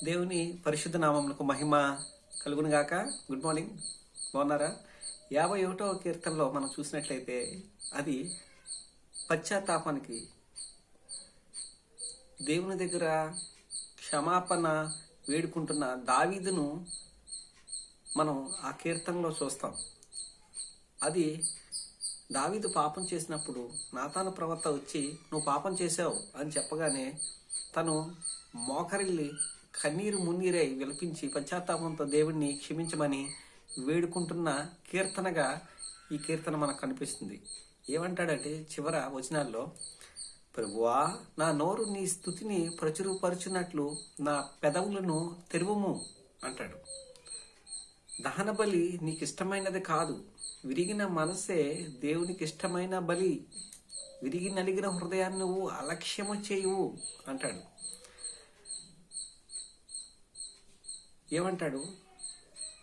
దేవుని పరిశుద్ధ నామమునకు మహిమ కలుగును గాక. గుడ్ మార్నింగ్, బాగున్నారా? 51వ కీర్తనలో మనం చూసినట్లయితే అది పశ్చాత్తాపానికి, దేవుని దగ్గర క్షమాపణ వేడుకుంటున్న దావీదును మనం ఆ కీర్తనలో చూస్తాం. అది దావీదు పాపం చేసినప్పుడు నాతాను ప్రవక్త వచ్చి నువ్వు పాపం చేశావు అని చెప్పగానే తను మోకరిల్లి కన్నీరు మున్నీరై విలపించి పశ్చాత్తాపంతో దేవుణ్ణి క్షమించమని వేడుకుంటున్న కీర్తనగా ఈ కీర్తన మనకు కనిపిస్తుంది. ఏమంటాడంటే చివర వచనాల్లో, ప్రభువా నా నోరు నీ స్తుతిని ప్రచురపరుచున్నట్లు నా పెదవులను తెరువుము అంటాడు. దహన బలి నీకు ఇష్టమైనది కాదు, విరిగిన మనసే దేవునికి ఇష్టమైన బలి. విరిగి నలిగిన హృదయాన్ని నువ్వు అలక్ష్యము చేయవు అంటాడు. ఏమంటాడు?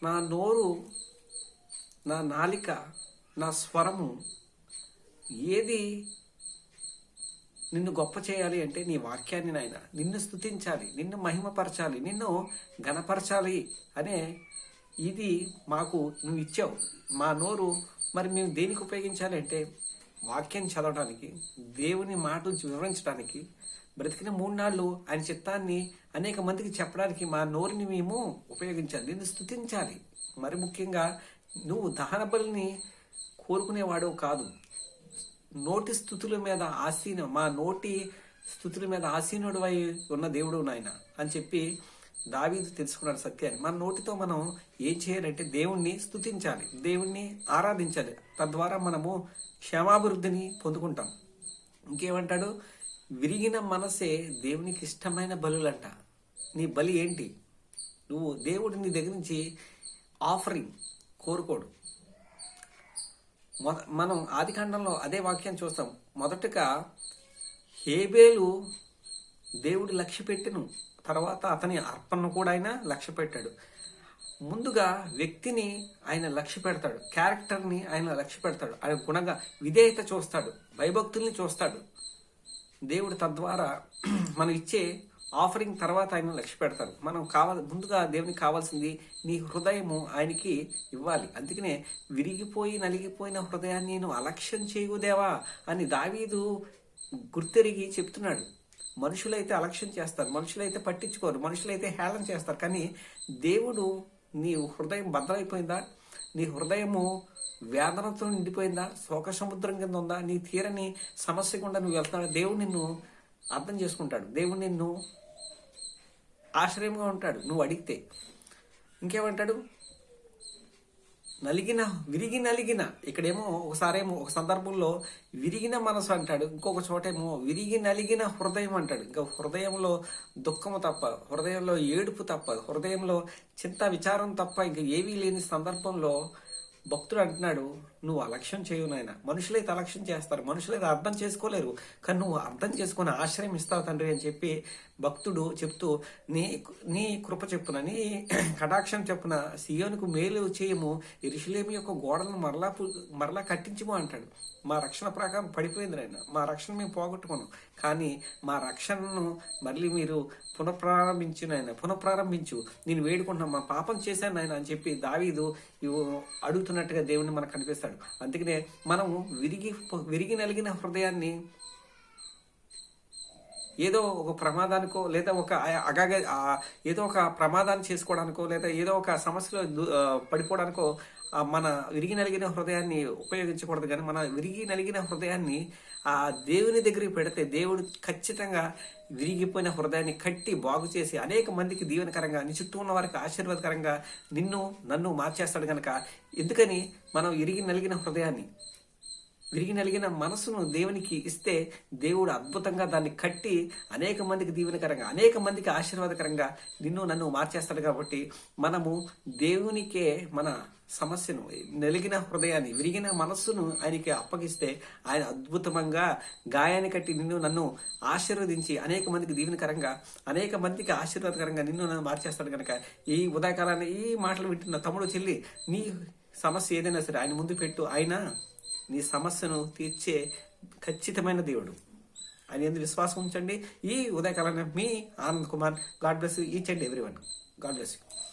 నా నోరు, నా నాలిక, నా స్వరము ఏది నిన్ను గొప్ప చేయాలి అంటే నీ వాక్యాన్ని నాయన, నిన్ను స్తుతించాలి, నిన్ను మహిమపరచాలి, నిన్ను ఘనపరచాలి అనే ఇది మాకు నువ్వు ఇచ్చావు. మా నోరు మరి మేము దేనికి ఉపయోగించాలి అంటే వాక్యం చదవడానికి, దేవుని మాట వివరించడానికి, బ్రతికిన 3 నాళ్ళు ఆయన చిత్తాన్ని అనేక మందికి చెప్పడానికి మా నోరుని మేము ఉపయోగించాలి, నిన్ను స్తుతించాలి. మరి ముఖ్యంగా నువ్వు దహన బలిని కోరుకునేవాడు కాదు, నోటి స్థుతుల మీద మా నోటి స్థుతుల మీద ఆసీనుడు అయి ఉన్న దేవుడు నాయన అని చెప్పి దావీదు తెలుసుకున్నాడు సత్యాన్ని. మన నోటితో మనం ఏం చేయాలంటే దేవుణ్ణి స్తుతించాలి, దేవుణ్ణి ఆరాధించాలి. తద్వారా మనము క్షేమాభివృద్ధిని పొందుకుంటాం. ఇంకేమంటాడు? విరిగిన మనసే దేవునికి ఇష్టమైన బలులంట. నీ బలి ఏంటి? నువ్వు దేవుడు నీ దగ్గర నుంచి ఆఫరింగ్ కోరుకోడు. మనం ఆదికాండంలో అదే వాక్యాన్ని చూస్తాం. మొదటగా హేబేలు దేవుడు లక్ష్య పెట్టెను, తర్వాత అతని అర్పణను కూడా ఆయన లక్ష్య పెట్టాడు. ముందుగా వ్యక్తిని ఆయన లక్ష్య పెడతాడు, క్యారెక్టర్ని ఆయన లక్ష్య పెడతాడు, ఆయన గుణంగా విధేయత చూస్తాడు, భయభక్తుల్ని చూస్తాడు. దేవుడు తద్వారా మనం ఇచ్చే ఆఫరింగ్ తర్వాత ఆయన లక్ష్య పెడతాడు. మనం ముందుగా దేవునికి కావాల్సింది నీ హృదయము ఆయనకి ఇవ్వాలి. అందుకనే విరిగిపోయి నలిగిపోయిన హృదయాన్ని నువ్వు అలక్ష్యం చేయుదేవా అని దావీదు గుర్తెరిగి చెప్తున్నాడు. మనుషులైతే అలక్ష్యం చేస్తారు, మనుషులైతే పట్టించుకోరు, మనుషులైతే హేళన చేస్తారు. కానీ దేవుడు, నీ హృదయం భద్రైపోయిందా? నీ హృదయము వేదనతో నిండిపోయిందా? శోక సముద్రం కింద ఉందా? నీ తీరని సమస్య గుండా నువ్వు వెళ్తున్నాడు. దేవుడు నిన్ను అర్థం చేసుకుంటాడు, దేవుడు నిన్ను ఆశ్రయంగా ఉంటాడు నువ్వు అడిగితే. ఇంకేమంటాడు? విరిగి నలిగిన, ఇక్కడేమో ఒకసారేమో ఒక సందర్భంలో విరిగిన మనసు అంటాడు, ఇంకొక చోటేమో విరిగి నలిగిన హృదయం అంటాడు. ఇంకా హృదయంలో దుఃఖము తప్ప, హృదయంలో ఏడుపు తప్ప, హృదయంలో చింత విచారం తప్ప ఇంకా ఏవీ లేని సందర్భంలో భక్తుడు అంటున్నాడు, నువ్వు అలక్ష్యం చేయు నాయన. మనుషులైతే అలక్ష్యం చేస్తారు, మనుషులైతే అర్థం చేసుకోలేరు, కానీ నువ్వు అర్థం చేసుకుని ఆశ్రయం ఇస్తావు తండ్రి అని చెప్పి భక్తుడు చెప్తూ, నీ కృప చెప్పున, నీ కటాక్షం చెప్పున సియోనుకు మేలు చేయము, యెరూషలేము యొక్క గోడలను మరలా కట్టించము అంటాడు. మా రక్షణ ప్రకారం పడిపోయింది నాయన, మా రక్షణ మేము పోగొట్టుకున్నాం, కానీ మా రక్షణను మళ్ళీ మీరు పునఃప్రారంభించు, నేను వేడుకుంటున్నాను, మా పాపం చేశాను నాయన అని చెప్పి దావీదు అడుగుతున్నట్టుగా దేవుడిని మనకు కనిపిస్తాడు. అందుకనే మనం విరిగి నలిగిన హృదయాన్ని ఏదో ఒక ప్రమాదానికో, లేదా ఏదో ఒక ప్రమాదాన్ని చేసుకోవడానికో, లేదా ఏదో ఒక సమస్యలో పడిపోవడానికో మన విరిగి నలిగిన హృదయాన్ని ఉపయోగించకూడదు. కానీ మన విరిగి నలిగిన హృదయాన్ని ఆ దేవుని దగ్గరికి పెడితే దేవుడు ఖచ్చితంగా విరిగిపోయిన హృదయాన్ని కట్టి బాగు చేసి అనేక మందికి దీవెనకరంగా, నీ చుట్టూ ఉన్న వారికి ఆశీర్వాదకరంగా నన్ను మార్చేస్తాడు కనుక. ఎందుకని మనం విరిగి నలిగిన మనసును దేవునికి ఇస్తే దేవుడు అద్భుతంగా దాన్ని కట్టి అనేక మందికి దీవెనకరంగా, అనేక మందికి ఆశీర్వాదకరంగా నన్ను మార్చేస్తాడు. కాబట్టి మనము దేవునికే మన సమస్యను, నలిగిన హృదయాన్ని, విరిగిన మనస్సును ఆయనకి అప్పగిస్తే ఆయన అద్భుతంగా గాయాన్ని కట్టి నన్ను ఆశీర్వదించి అనేక మందికి దీవెనకరంగా, అనేక మందికి ఆశీర్వాదకరంగా నన్ను మార్చేస్తాడు కనుక ఈ ఉదయకాలాన్ని ఈ మాటలు వింటున్న తమ్ముడు, చెల్లి, నీ సమస్య ఏదైనా సరే ఆయన ముందు పెట్టు. ఆయన నీ సమస్యను తీర్చే ఖచ్చితమైన దేవుడు. ఆయన ఎందుకు విశ్వాసం ఉంచండి. ఈ ఉదయకాలం మీ Anand Kumar. God bless you each and every one. God bless you.